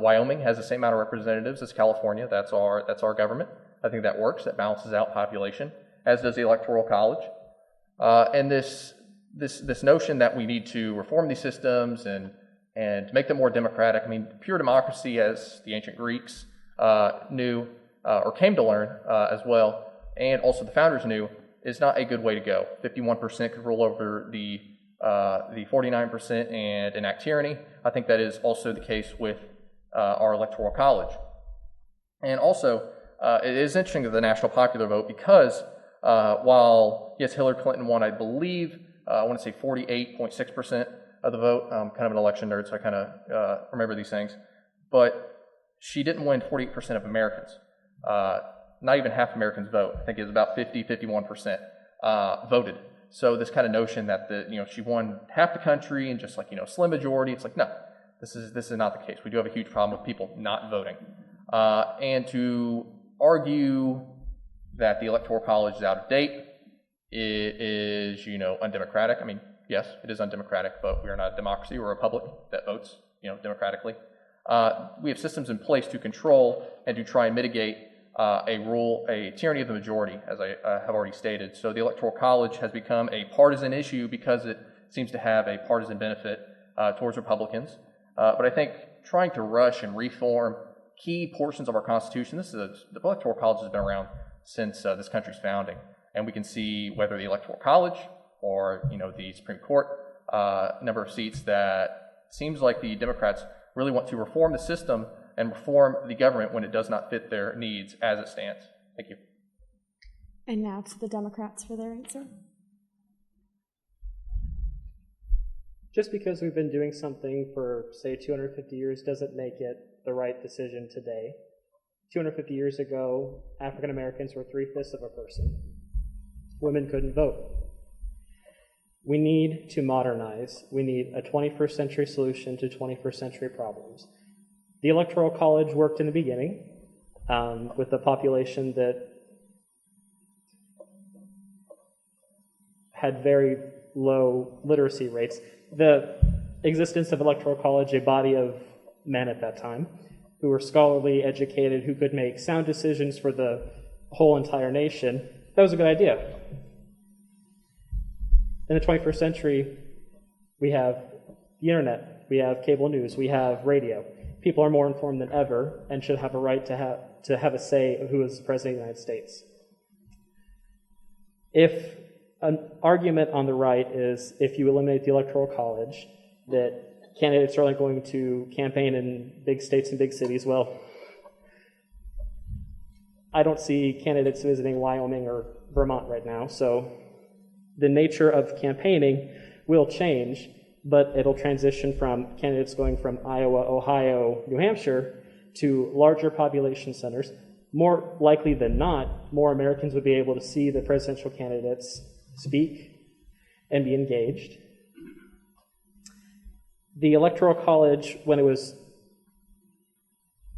Wyoming has the same amount of representatives as California. That's our government. I think that works. That balances out population, as does the Electoral College. And this notion that we need to reform these systems and make them more democratic. I mean, pure democracy, as the ancient Greeks knew or came to learn as well, and also the founders knew, is not a good way to go. 51% could rule over the 49% and enact tyranny. I think that is also the case with our Electoral College. And also, it is interesting that the national popular vote, because while, yes, Hillary Clinton won, I believe, I want to say 48.6% of the vote. I'm kind of an election nerd, so I kind of remember these things. But she didn't win 48% of Americans. Not even half Americans vote. I think it was about 51% voted. So this kind of notion that she won half the country and just slim majority, it's like, no, this is not the case. We do have a huge problem with people not voting. And to argue that the Electoral College is out of date, it is undemocratic. I mean, yes, it is undemocratic, but we are not a democracy. We're a republic that votes democratically. We have systems in place to control and to try and mitigate a tyranny of the majority, as I have already stated. So the Electoral College has become a partisan issue because it seems to have a partisan benefit towards Republicans. But I think trying to rush and reform key portions of our Constitution, the Electoral College has been around since this country's founding, and we can see whether the Electoral College or the Supreme Court number of seats that seems like the Democrats really want to reform the system and reform the government when it does not fit their needs as it stands. Thank you. And now to the Democrats for their answer. Just because we've been doing something for, say, 250 years doesn't make it the right decision today. 250 years ago, African Americans were 3/5 of a person. Women couldn't vote. We need to modernize. We need a 21st century solution to 21st century problems. The Electoral College worked in the beginning with a population that had very low literacy rates. The existence of Electoral College, a body of men at that time, who were scholarly, educated, who could make sound decisions for the whole entire nation, that was a good idea. In the 21st century, we have the internet, we have cable news, we have radio. People are more informed than ever and should have a right to have a say of who is the President of the United States. If an argument on the right is if you eliminate the Electoral College, that candidates are only going to campaign in big states and big cities, well, I don't see candidates visiting Wyoming or Vermont right now, so the nature of campaigning will change, but it'll transition from candidates going from Iowa, Ohio, New Hampshire to larger population centers. More likely than not, more Americans would be able to see the presidential candidates speak and be engaged. The Electoral College, when it was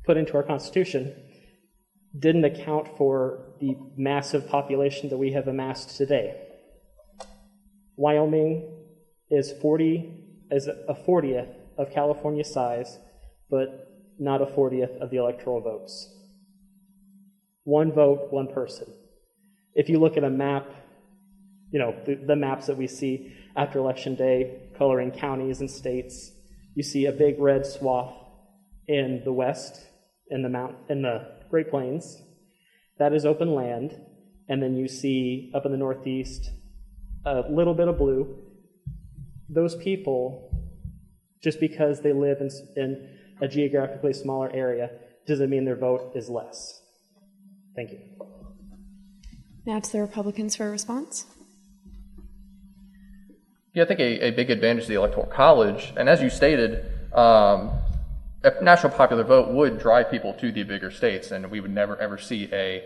put into our Constitution, didn't account for the massive population that we have amassed today. Wyoming is a 40th of California's size, but not a 40th of the electoral votes. One vote, one person. If you look at a map, the maps that we see after Election Day, coloring counties and states, you see a big red swath in the west, in the Great Plains. That is open land. And then you see up in the northeast a little bit of blue. Those people, just because they live in a geographically smaller area, doesn't mean their vote is less. Thank you. Now to the Republicans for a response. Yeah, I think a big advantage of the Electoral College, and as you stated, a national popular vote would drive people to the bigger states, and we would never ever see a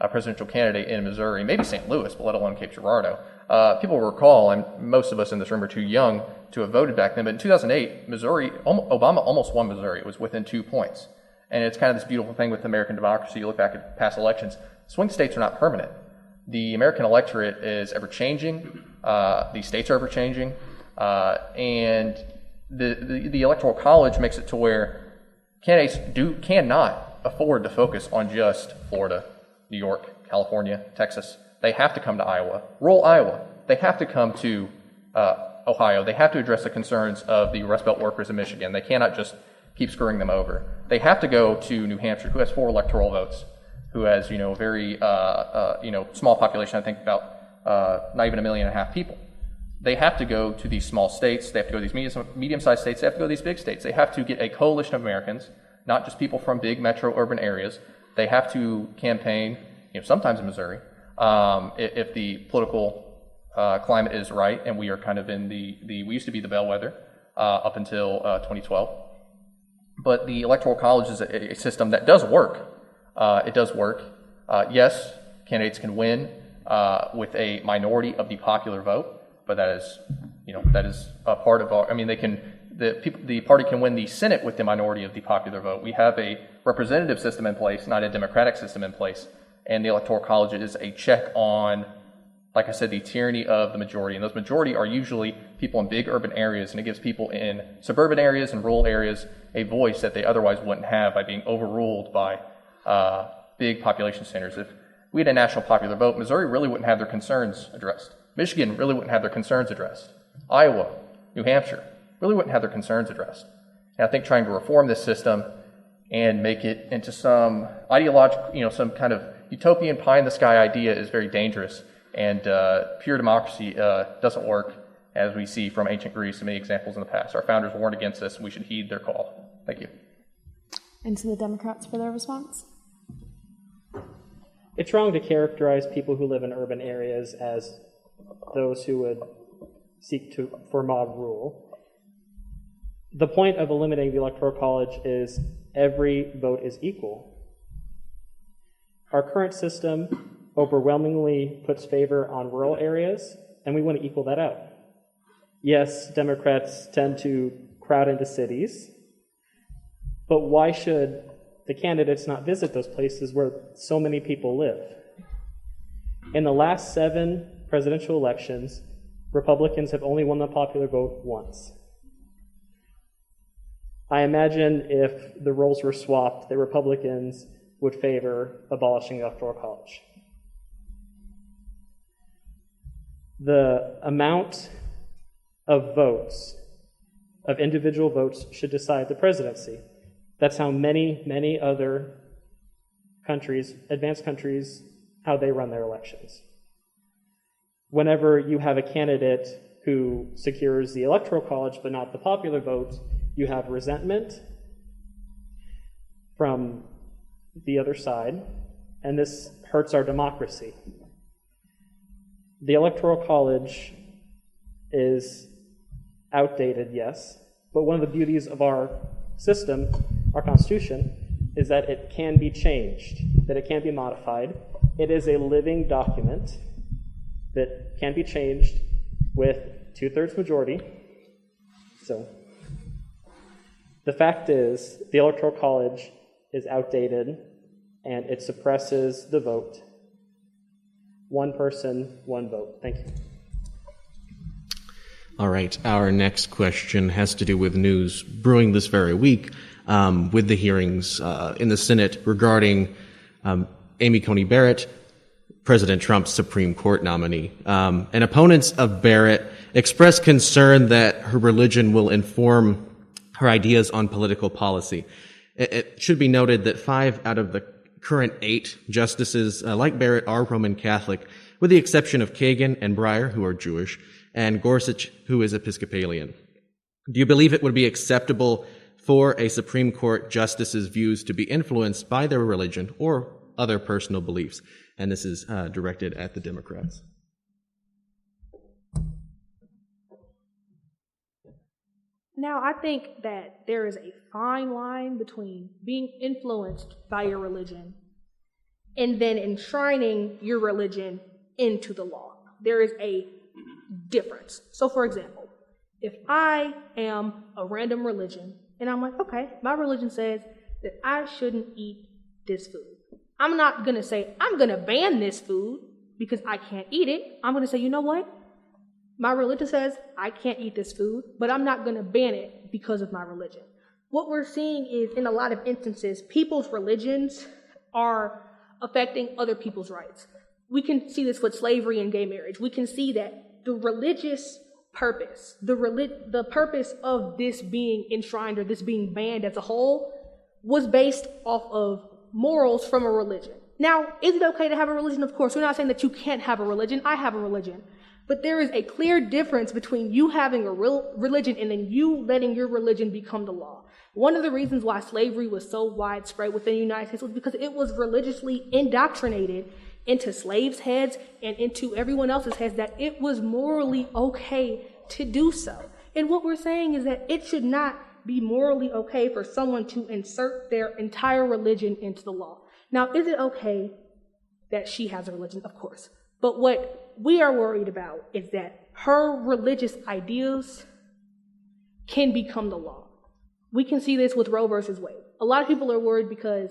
presidential candidate in Missouri, maybe St. Louis, but let alone Cape Girardeau. People recall, and most of us in this room are too young to have voted back then, but in 2008, Missouri, Obama almost won Missouri. It was within 2 points. And it's kind of this beautiful thing with American democracy. You look back at past elections, swing states are not permanent. The American electorate is ever-changing. The states are ever-changing. And the Electoral College makes it to where candidates cannot afford to focus on just Florida, New York, California, Texas. They have to come to Iowa, rural Iowa. They have to come to Ohio. They have to address the concerns of the Rust Belt workers in Michigan. They cannot just keep screwing them over. They have to go to New Hampshire, who has 4 electoral votes, who has a very small population. I think about not even 1.5 million people. They have to go to these small states. They have to go to these medium-sized states. They have to go to these big states. They have to get a coalition of Americans, not just people from big metro urban areas. They have to campaign, sometimes in Missouri, if the political climate is right, and we are kind of in we used to be the bellwether up until 2012. But the Electoral College is a system that does work. It does work. Yes, candidates can win with a minority of the popular vote, but that is a part of our. I mean, the party can win the Senate with the minority of the popular vote. We have a representative system in place, not a democratic system in place, and the Electoral College is a check on, like I said, the tyranny of the majority. And those majority are usually people in big urban areas, and it gives people in suburban areas and rural areas a voice that they otherwise wouldn't have by being overruled by big population centers. If we had a national popular vote, Missouri really wouldn't have their concerns addressed. Michigan really wouldn't have their concerns addressed. Iowa, New Hampshire really wouldn't have their concerns addressed. And I think trying to reform this system and make it into some ideological, some kind of utopian pie-in-the-sky idea is very dangerous. And pure democracy doesn't work, as we see from ancient Greece and many examples in the past. Our founders warned against this, and we should heed their call. Thank you. And to the Democrats for their response. It's wrong to characterize people who live in urban areas as those who would seek for mob rule. The point of eliminating the Electoral College is every vote is equal. Our current system overwhelmingly puts favor on rural areas, and we want to equal that out. Yes, Democrats tend to crowd into cities, but why should the candidates not visit those places where so many people live? In the last 7 presidential elections, Republicans have only won the popular vote once. I imagine if the roles were swapped, the Republicans would favor abolishing the Electoral College. The amount of votes, of individual votes, should decide the presidency. That's how many other countries, advanced countries, how they run their elections. Whenever you have a candidate who secures the Electoral College but not the popular vote, you have resentment from the other side, and this hurts our democracy. The Electoral College is outdated, yes, but one of the beauties of our system, our Constitution, is that it can be changed, that it can be modified. It is a living document that can be changed with 2/3 majority. So the fact is, the Electoral College is outdated and it suppresses the vote. One person, one vote. Thank you. All right, our next question has to do with news brewing this very week with the hearings in the Senate regarding Amy Coney Barrett, President Trump's Supreme Court nominee. And opponents of Barrett expressed concern that her religion will inform her ideas on political policy. It should be noted that 5 out of the current 8 justices, like Barrett, are Roman Catholic, with the exception of Kagan and Breyer, who are Jewish, and Gorsuch, who is Episcopalian. Do you believe it would be acceptable for a Supreme Court justice's views to be influenced by their religion or other personal beliefs? And this is directed at the Democrats. Now, I think that there is a fine line between being influenced by your religion and then enshrining your religion into the law. There is a difference. So, for example, if I am a random religion and I'm like, okay, my religion says that I shouldn't eat this food. I'm not going to say, I'm going to ban this food because I can't eat it. I'm going to say, you know what? My religion says I can't eat this food, but I'm not going to ban it because of my religion. What we're seeing is, in a lot of instances, people's religions are affecting other people's rights. We can see this with slavery and gay marriage. We can see that the religious purpose, the purpose of this being enshrined or this being banned as a whole was based off of morals from a religion. Now, is it okay to have a religion? Of course. We're not saying that you can't have a religion. I have a religion. But there is a clear difference between you having a real religion and then you letting your religion become the law. One of the reasons why slavery was so widespread within the United States was because it was religiously indoctrinated into slaves' heads and into everyone else's heads that it was morally okay to do so. And what we're saying is that it should not be morally okay for someone to insert their entire religion into the law. Now, is it okay that she has a religion? Of course. But what we are worried about is that her religious ideas can become the law. We can see this with Roe versus Wade. A lot of people are worried because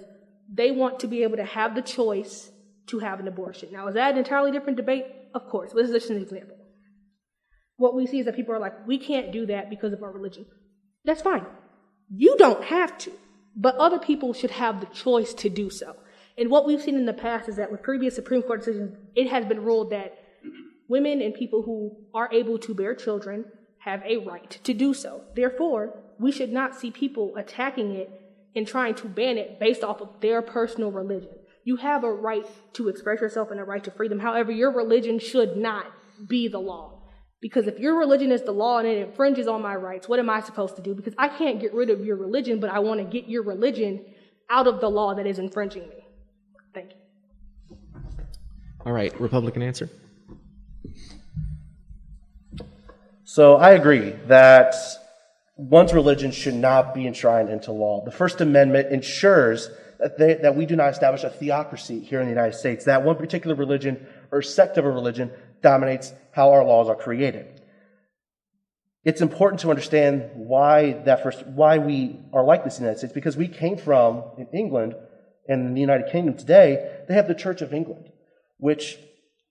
they want to be able to have the choice to have an abortion. Now, is that an entirely different debate? Of course. But this is just an example. What we see is that people are like, we can't do that because of our religion. That's fine. You don't have to, but other people should have the choice to do so. And what we've seen in the past is that with previous Supreme Court decisions, it has been ruled that women and people who are able to bear children have a right to do so. Therefore, we should not see people attacking it and trying to ban it based off of their personal religion. You have a right to express yourself and a right to freedom. However, your religion should not be the law. Because if your religion is the law and it infringes on my rights, what am I supposed to do? Because I can't get rid of your religion, but I want to get your religion out of the law that is infringing me. Thank you. All right, Republican answer? So I agree that one's religion should not be enshrined into law. The First Amendment ensures that we do not establish a theocracy here in the United States, that one particular religion or sect of a religion dominates how our laws are created. It's important to understand why we are like this in the United States, because we came from, in England and in the United Kingdom today, they have the Church of England, which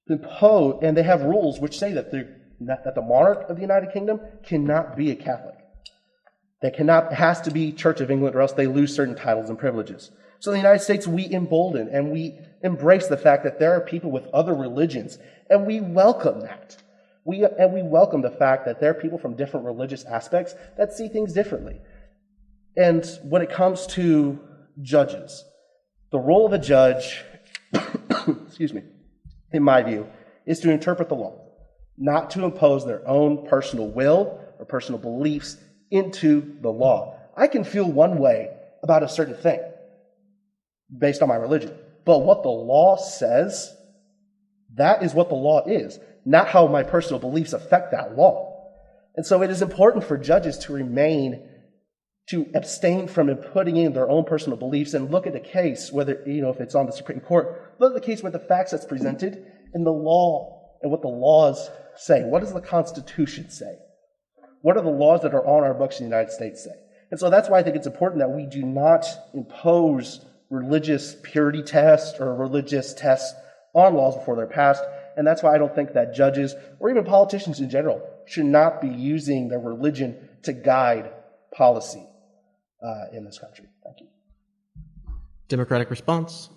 impose, and they have rules which say that the monarch of the United Kingdom cannot be a Catholic. It has to be Church of England, or else they lose certain titles and privileges. So in the United States, we embolden and we embrace the fact that there are people with other religions, and we welcome that. We welcome the fact that there are people from different religious aspects that see things differently. And when it comes to judges, The role of a judge, excuse me, in my view, is to interpret the law, not to impose their own personal will or personal beliefs into the law. I can feel one way about a certain thing based on my religion, but what the law says, that is what the law is, not how my personal beliefs affect that law. And so it is important for judges to abstain from putting in their own personal beliefs and look at the case, whether, if it's on the Supreme Court, look at the case with the facts that's presented in the law and what the laws say. What does the Constitution say? What are the laws that are on our books in the United States say? And so that's why I think it's important that we do not impose religious purity tests or religious tests on laws before they're passed. And that's why I don't think that judges or even politicians in general should not be using their religion to guide policy in this country. Thank you. Democratic response.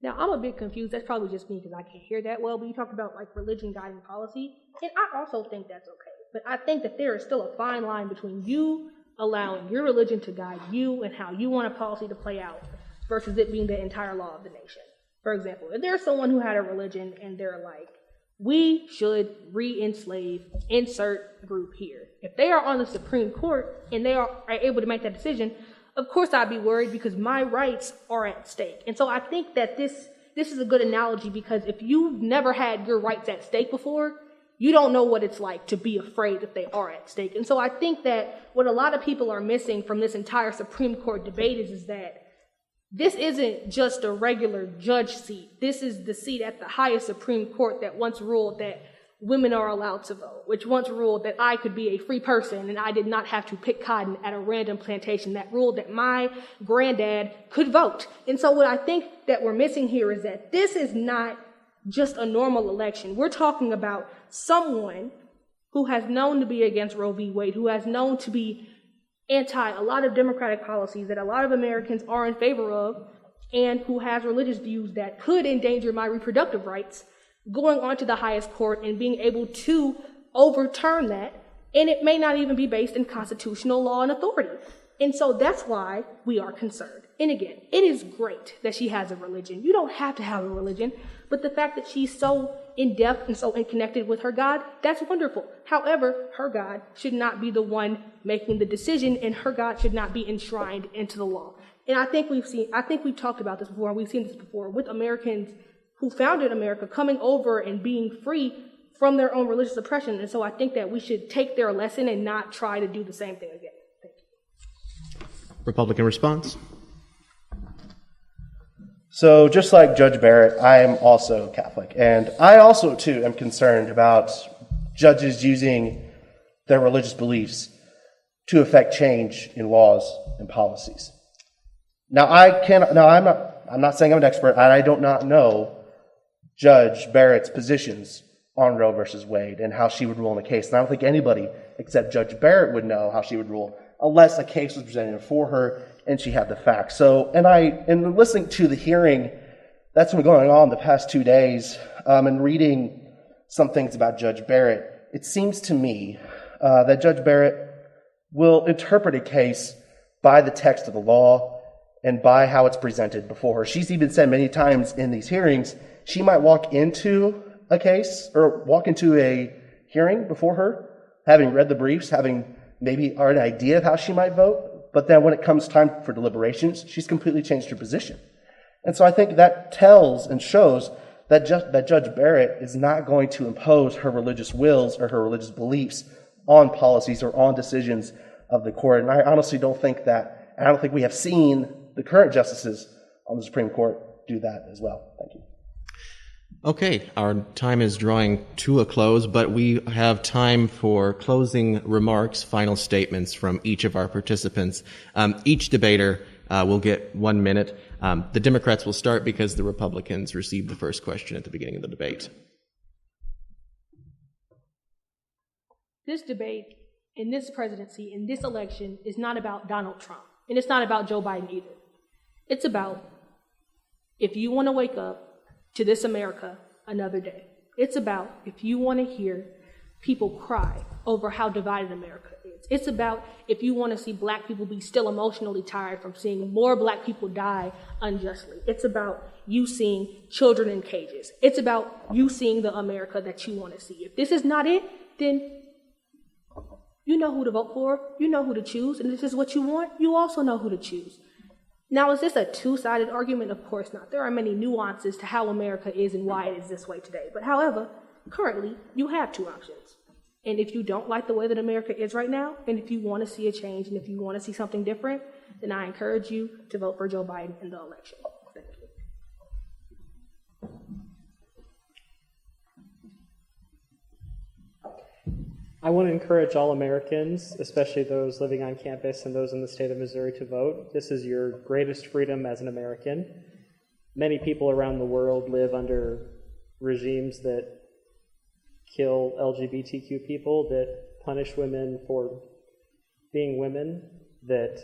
Now, I'm a bit confused. That's probably just me because I can't hear that well, but you talked about like religion guiding policy, and I also think that's okay. But I think that there is still a fine line between you allowing your religion to guide you and how you want a policy to play out versus it being the entire law of the nation. For example, if there's someone who had a religion and they're like, we should re-enslave, insert group here. If they are on the Supreme Court and they are able to make that decision, of course I'd be worried because my rights are at stake. And so I think that this is a good analogy because if you've never had your rights at stake before, you don't know what it's like to be afraid that they are at stake. And so I think that what a lot of people are missing from this entire Supreme Court debate is that this isn't just a regular judge seat. This is the seat at the highest Supreme Court that once ruled that women are allowed to vote, which once ruled that I could be a free person and I did not have to pick cotton at a random plantation, that ruled that my granddad could vote. And so what I think that we're missing here is that this is not just a normal election. We're talking about someone who has known to be against Roe v. Wade, who has known to be anti a lot of democratic policies that a lot of Americans are in favor of, and who has religious views that could endanger my reproductive rights, going on to the highest court and being able to overturn that, and it may not even be based in constitutional law and authority. And so that's why we are concerned. And again, it is great that she has a religion. You don't have to have a religion, but the fact that she's so in-depth and so connected with her God, that's wonderful. However, her God should not be the one making the decision, and her God should not be enshrined into the law. And I think we've talked about this before, and we've seen this before with Americans who founded America coming over and being free from their own religious oppression. And so I think that we should take their lesson and not try to do the same thing again. Thank you. Republican response. So just like Judge Barrett, I am also Catholic. And I also, too, am concerned about judges using their religious beliefs to affect change in laws and policies. Now, I'm not saying I'm an expert, and I do not know Judge Barrett's positions on Roe versus Wade and how she would rule in the case. And I don't think anybody except Judge Barrett would know how she would rule unless a case was presented for her and she had the facts. So, and listening to the hearing that's been going on the past 2 days, and reading some things about Judge Barrett, it seems to me that Judge Barrett will interpret a case by the text of the law and by how it's presented before her. She's even said many times in these hearings, she might walk into a case or walk into a hearing before her, having read the briefs, having maybe an idea of how she might vote, but then when it comes time for deliberations, she's completely changed her position. And so I think that tells and shows that Judge Barrett is not going to impose her religious wills or her religious beliefs on policies or on decisions of the court. And I honestly don't think that, and I don't think we have seen the current justices on the Supreme Court do that as well. Thank you. Okay, our time is drawing to a close, but we have time for closing remarks, final statements from each of our participants. Each debater will get 1 minute. The Democrats will start because the Republicans received the first question at the beginning of the debate. This debate, in this presidency, in this election, is not about Donald Trump, and it's not about Joe Biden either. It's about if you want to wake up to this America another day. It's about if you want to hear people cry over how divided America is. It's about if you want to see black people be still emotionally tired from seeing more black people die unjustly. It's about you seeing children in cages. It's about you seeing the America that you want to see. If this is not it, then you know who to vote for, you know who to choose, and if this is what you want, you also know who to choose. Now, is this a two-sided argument? Of course not. There are many nuances to how America is and why it is this way today. But however, currently, you have two options. And if you don't like the way that America is right now, and if you want to see a change, and if you want to see something different, then I encourage you to vote for Joe Biden in the election. Thank you. I want to encourage all Americans, especially those living on campus and those in the state of Missouri, to vote. This is your greatest freedom as an American. Many people around the world live under regimes that kill LGBTQ people, that punish women for being women, that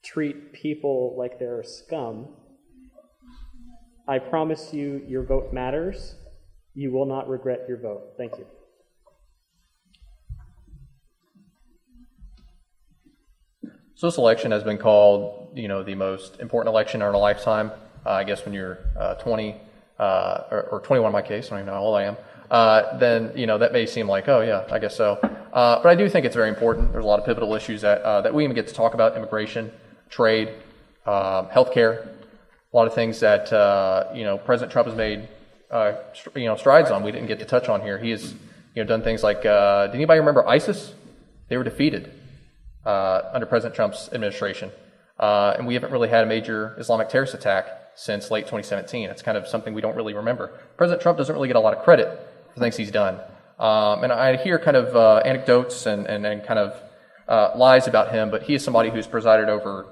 treat people like they're scum. I promise you, your vote matters. You will not regret your vote. Thank you. So this election has been called, the most important election in our lifetime. I guess when you're 20 or 21 in my case, I don't even know how old I am, then, that may seem like, oh yeah, I guess so. But I do think it's very important. There's a lot of pivotal issues that we even get to talk about: immigration, trade, healthcare, a lot of things that, President Trump has made strides on we didn't get to touch on here. He has, done things like, did anybody remember ISIS? They were defeated under President Trump's administration. And we haven't really had a major Islamic terrorist attack since late 2017. It's kind of something we don't really remember. President Trump doesn't really get a lot of credit for things he's done. And I hear kind of anecdotes and kind of lies about him, but he is somebody who's presided over,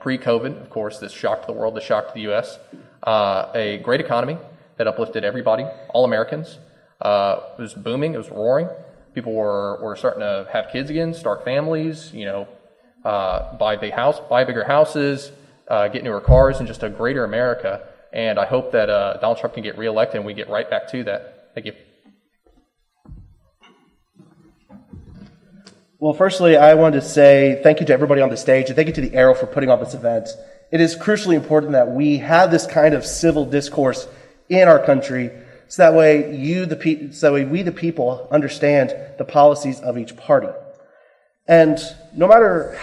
pre-COVID, of course, this shocked the world, this shocked the U.S., a great economy that uplifted everybody, all Americans. It was booming, it was roaring. People were starting to have kids again, start families, buy bigger houses, get newer cars, and just a greater America. And I hope that Donald Trump can get reelected and we get right back to that. Thank you. Well, firstly, I wanted to say thank you to everybody on the stage, and thank you to the Arrow for putting on this event. It is crucially important that we have this kind of civil discourse in our country, so that way we, the people, understand the policies of each party. And no matter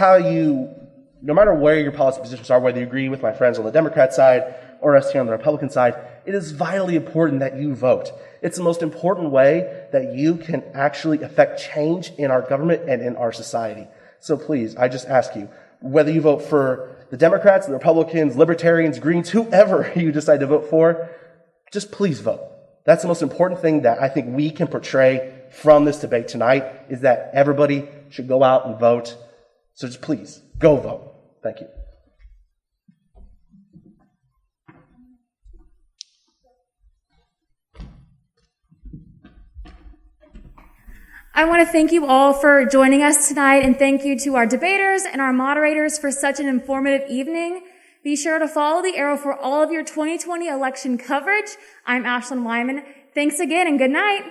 where your policy positions are, whether you agree with my friends on the Democrat side or us here on the Republican side, it is vitally important that you vote. It's the most important way that you can actually affect change in our government and in our society. So please, I just ask you, whether you vote for the Democrats, the Republicans, Libertarians, Greens, whoever you decide to vote for, just please vote. That's the most important thing that I think we can portray from this debate tonight, is that everybody should go out and vote. So just please, go vote. Thank you. I want to thank you all for joining us tonight, and thank you to our debaters and our moderators for such an informative evening. Be sure to follow the Arrow for all of your 2020 election coverage. I'm Ashlyn Wyman. Thanks again and good night.